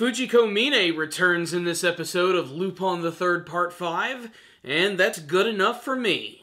Fujiko Mine returns in this episode of Lupin the Third Part 5, and that's good enough for me.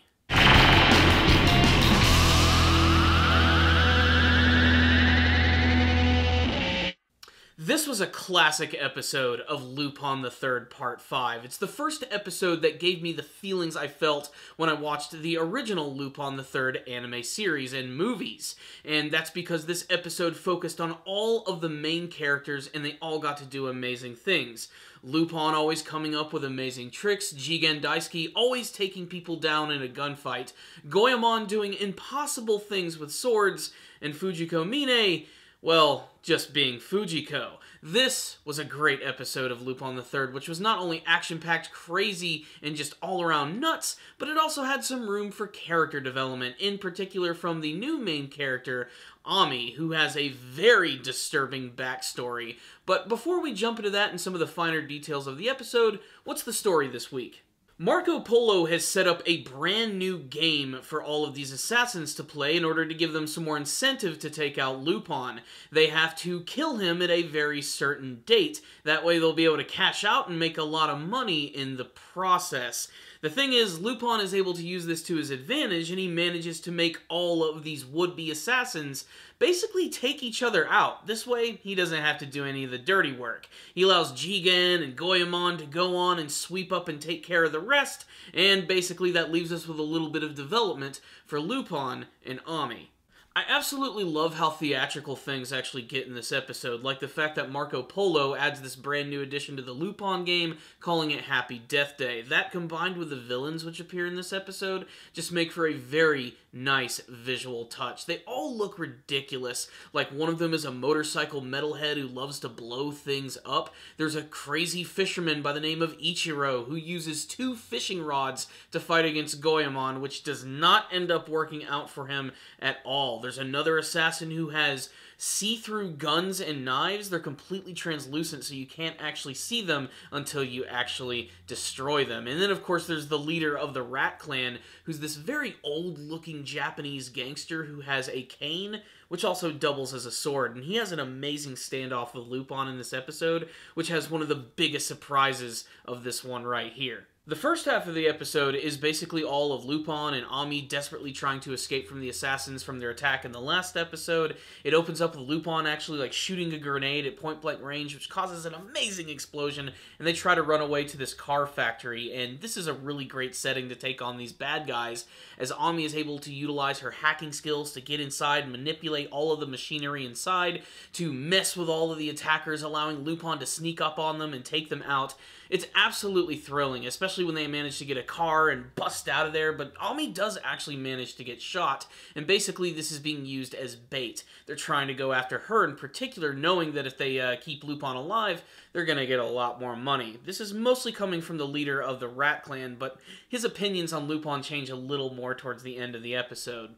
This was a classic episode of Lupin the Third Part 5. It's the first episode that gave me the feelings I felt when I watched the original Lupin the Third anime series and movies. And that's because this episode focused on all of the main characters and they all got to do amazing things. Lupin always coming up with amazing tricks, Jigen Daisuke always taking people down in a gunfight, Goemon doing impossible things with swords, and Fujiko Mine, well, just being Fujiko. This was a great episode of Lupin the Third, which was not only action-packed, crazy, and just all-around nuts, but it also had some room for character development, in particular from the new main character, Ami, who has a very disturbing backstory. But before we jump into that and some of the finer details of the episode, what's the story this week? Marco Polo has set up a brand new game for all of these assassins to play in order to give them some more incentive to take out Lupin. They have to kill him at a very certain date. That way they'll be able to cash out and make a lot of money in the process. The thing is, Lupin is able to use this to his advantage, and he manages to make all of these would-be assassins basically take each other out. This way, he doesn't have to do any of the dirty work. He allows Jigen and Goemon to go on and sweep up and take care of the rest, and basically that leaves us with a little bit of development for Lupin and Ami. I absolutely love how theatrical things actually get in this episode, like the fact that Marco Polo adds this brand new addition to the Lupin game, calling it Happy Death Day. That combined with the villains which appear in this episode just make for a very nice visual touch. They all look ridiculous, like one of them is a motorcycle metalhead who loves to blow things up. There's a crazy fisherman by the name of Ichiro who uses 2 fishing rods to fight against Goemon, which does not end up working out for him at all. There's another assassin who has see-through guns and knives. They're completely translucent, so you can't actually see them until you actually destroy them. And then, of course, there's the leader of the Rat Clan, who's this very old-looking Japanese gangster who has a cane, which also doubles as a sword. And he has an amazing standoff with Lupin in this episode, which has one of the biggest surprises of this one right here. The first half of the episode is basically all of Lupin and Ami desperately trying to escape from the assassins from their attack in the last episode. It opens up with Lupin actually shooting a grenade at point-blank range, which causes an amazing explosion, and they try to run away to this car factory. And this is a really great setting to take on these bad guys, as Ami is able to utilize her hacking skills to get inside and manipulate all of the machinery inside, to mess with all of the attackers, allowing Lupin to sneak up on them and take them out. It's absolutely thrilling, especially when they manage to get a car and bust out of there, but Ami does actually manage to get shot, and basically this is being used as bait. They're trying to go after her in particular, knowing that if they keep Lupin alive, they're going to get a lot more money. This is mostly coming from the leader of the Rat Clan, but his opinions on Lupin change a little more towards the end of the episode.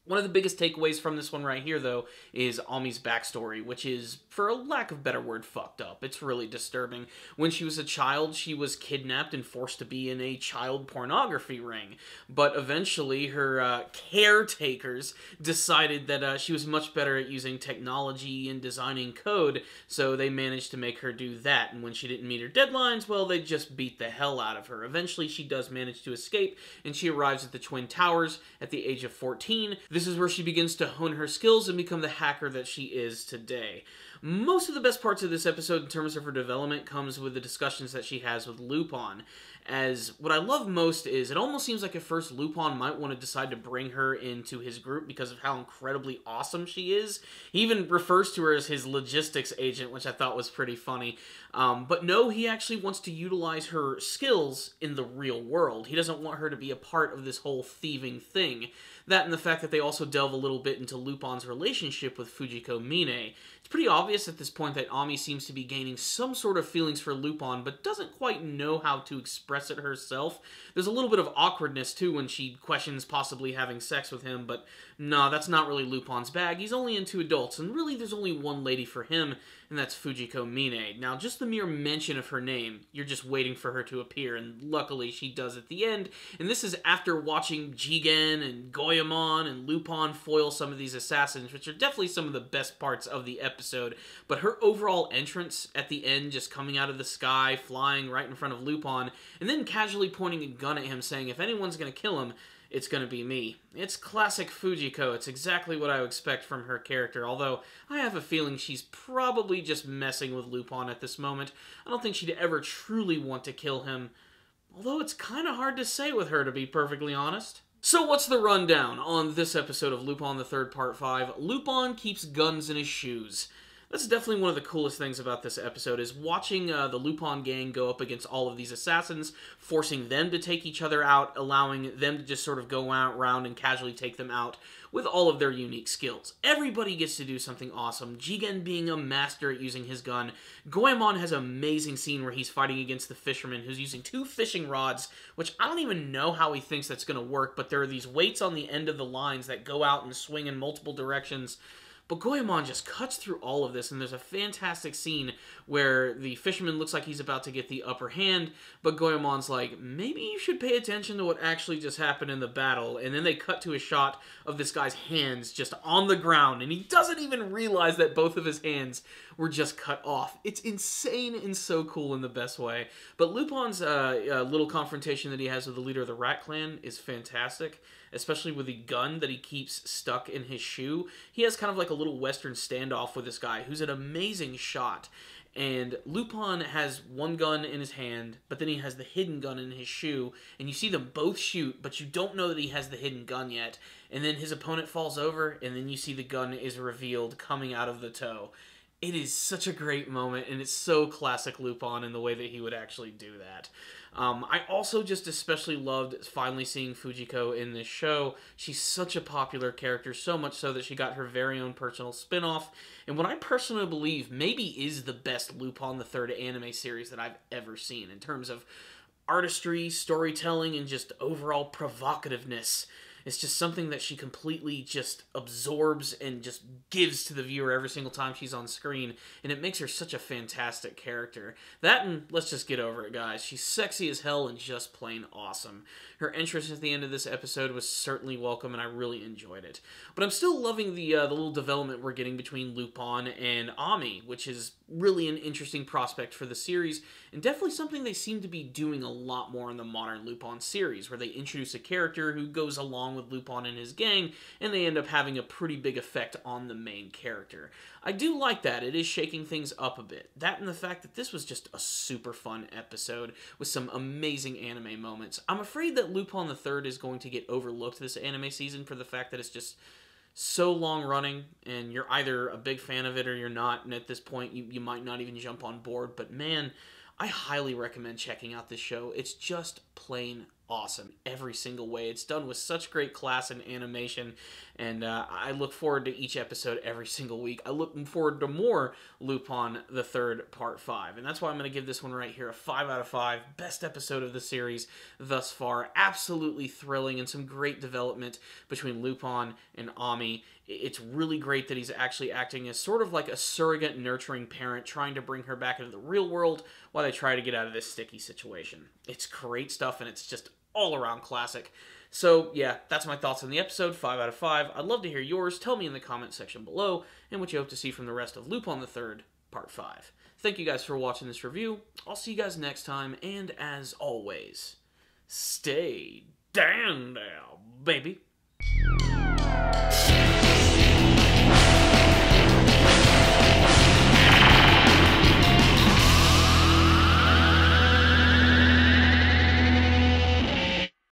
One of the biggest takeaways from this one right here, though, is Ami's backstory, which is, for a lack of a better word, fucked up. It's really disturbing. When she was a child, she was kidnapped and forced to be in a child pornography ring. But eventually, her caretakers decided that she was much better at using technology and designing code, so they managed to make her do that. And when she didn't meet her deadlines, well, they just beat the hell out of her. Eventually, she does manage to escape, and she arrives at the Twin Towers at the age of 14. This is where she begins to hone her skills and become the hacker that she is today. Most of the best parts of this episode in terms of her development comes with the discussions that she has with Lupin. As what I love most is, it almost seems like at first Lupin might want to decide to bring her into his group because of how incredibly awesome she is. He even refers to her as his logistics agent, which I thought was pretty funny. But no, he actually wants to utilize her skills in the real world. He doesn't want her to be a part of this whole thieving thing. That and the fact that they also delve a little bit into Lupin's relationship with Fujiko Mine. It's pretty obvious at this point that Ami seems to be gaining some sort of feelings for Lupin, but doesn't quite know how to express it herself. There's a little bit of awkwardness, too, when she questions possibly having sex with him, but nah, that's not really Lupin's bag. He's only into adults, and really there's only one lady for him, and that's Fujiko Mine. Now, just the mere mention of her name, you're just waiting for her to appear, and luckily she does at the end. And this is after watching Jigen and Goemon and Lupin foil some of these assassins, which are definitely some of the best parts of the episode. But her overall entrance at the end, just coming out of the sky, flying right in front of Lupin, and then casually pointing a gun at him saying, if anyone's going to kill him, it's gonna be me. It's classic Fujiko. It's exactly what I would expect from her character, although I have a feeling she's probably just messing with Lupin at this moment. I don't think she'd ever truly want to kill him, although it's kind of hard to say with her, to be perfectly honest. So what's the rundown on this episode of Lupin the Third Part 5? Lupin keeps guns in his shoes. That's definitely one of the coolest things about this episode, is watching the Lupin gang go up against all of these assassins, forcing them to take each other out, allowing them to just sort of go around and casually take them out with all of their unique skills. Everybody gets to do something awesome. Jigen being a master at using his gun. Goemon has an amazing scene where he's fighting against the fisherman who's using 2 fishing rods, which I don't even know how he thinks that's going to work, but there are these weights on the end of the lines that go out and swing in multiple directions. But Goemon just cuts through all of this, and there's a fantastic scene where the fisherman looks like he's about to get the upper hand, but Goemon's like, maybe you should pay attention to what actually just happened in the battle, and then they cut to a shot of this guy's hands just on the ground, and he doesn't even realize that both of his hands were just cut off. It's insane and so cool in the best way. But Lupin's little confrontation that he has with the leader of the Rat Clan is fantastic, especially with the gun that he keeps stuck in his shoe. He has kind of like a little Western standoff with this guy who's an amazing shot. And Lupin has one gun in his hand, but then he has the hidden gun in his shoe, and you see them both shoot, but you don't know that he has the hidden gun yet. And then his opponent falls over, and then you see the gun is revealed coming out of the toe. It is such a great moment, and it's so classic Lupin in the way that he would actually do that. I also just especially loved finally seeing Fujiko in this show. She's such a popular character, so much so that she got her very own personal spin-off, and what I personally believe maybe is the best Lupin the Third anime series that I've ever seen in terms of artistry, storytelling, and just overall provocativeness. It's just something that she completely just absorbs and just gives to the viewer every single time she's on screen, and it makes her such a fantastic character. That, and let's just get over it, guys. She's sexy as hell and just plain awesome. Her entrance at the end of this episode was certainly welcome, and I really enjoyed it. But I'm still loving the little development we're getting between Lupin and Ami, which is really an interesting prospect for the series, and definitely something they seem to be doing a lot more in the modern Lupin series, where they introduce a character who goes along with Lupin and his gang, and they end up having a pretty big effect on the main character. I do like that. It is shaking things up a bit. That and the fact that this was just a super fun episode with some amazing anime moments. I'm afraid that Lupin the Third is going to get overlooked this anime season for the fact that it's just so long running, and you're either a big fan of it or you're not, and at this point you might not even jump on board. But man, I highly recommend checking out this show. It's just plain awesome every single way. It's done with such great class and animation, and I look forward to each episode every single week. I look forward to more Lupin the Third Part 5, and that's why I'm going to give this one right here a 5 out of 5. Best episode of the series thus far. Absolutely thrilling, and some great development between Lupin and Ami. It's really great that he's actually acting as sort of like a surrogate nurturing parent, trying to bring her back into the real world while they try to get out of this sticky situation. It's great stuff, and it's just all-around classic. So, yeah, that's my thoughts on the episode, 5 out of 5. I'd love to hear yours. Tell me in the comment section below, and what you hope to see from the rest of Lupin the Third, Part 5. Thank you guys for watching this review. I'll see you guys next time, and as always, stay down now, baby.